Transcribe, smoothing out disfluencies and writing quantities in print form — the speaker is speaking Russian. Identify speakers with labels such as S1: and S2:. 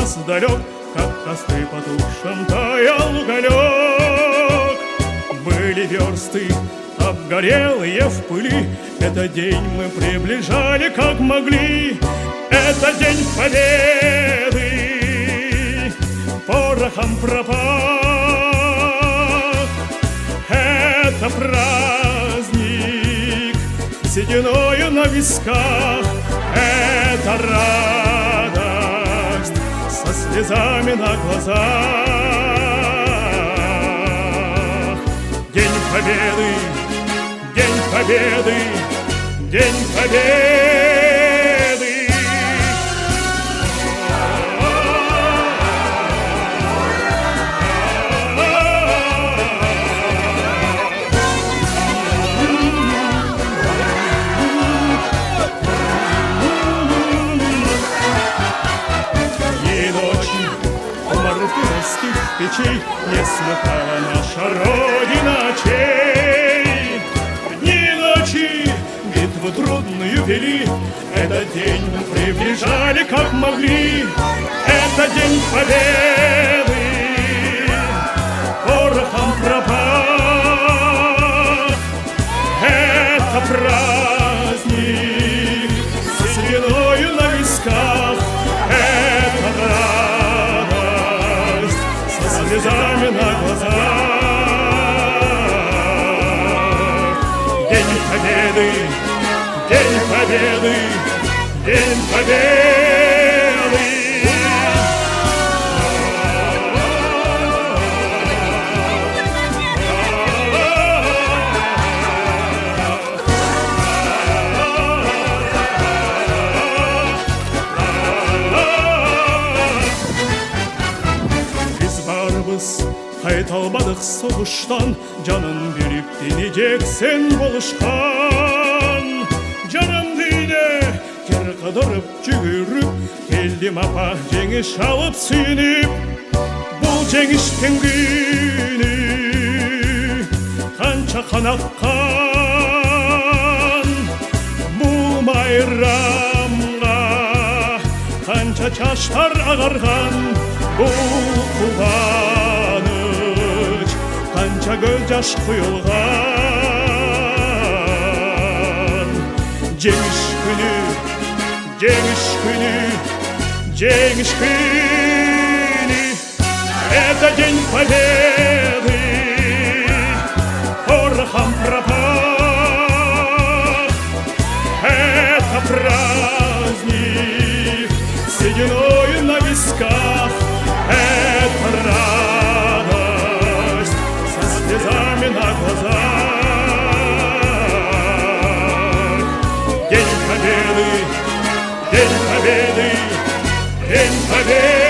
S1: нас далек, как костры потушим таял уголек. Были версты обгорелые в пыли, этот день мы приближали как могли. Это день победы, порохом пропах. Это праздник, сединою на висках. Это радость со слезами на глазах. День победы, день победы, день победы. Мартыновских печей не сметала наша Родина очей. Дни и ночи битву трудную вели, этот день мы приближали как могли. Это день победы, порохом пропах. Это праздник с сединою на висках. Это слезами на глазах. День победы, день победы, день победы. Қайталмадық соғыштан, жанын беріп денедек сен болышқан. Жаным дейне кер қыдырып жүгіріп, келдім апа жеңіс алып сүйініп. Бұл жеңіштен күні қанша қан аққан, бұл майрамға қанша шаштар ағарған. Бұл қуаныш қанша көз жаш құйылған. Жеңіс күні, жеңіс күні, жеңіс күні. Это день победы, порохом пропах. Это праздник сединою на висках. Это радость со слезами на глазах. День победы, день победы, день победы.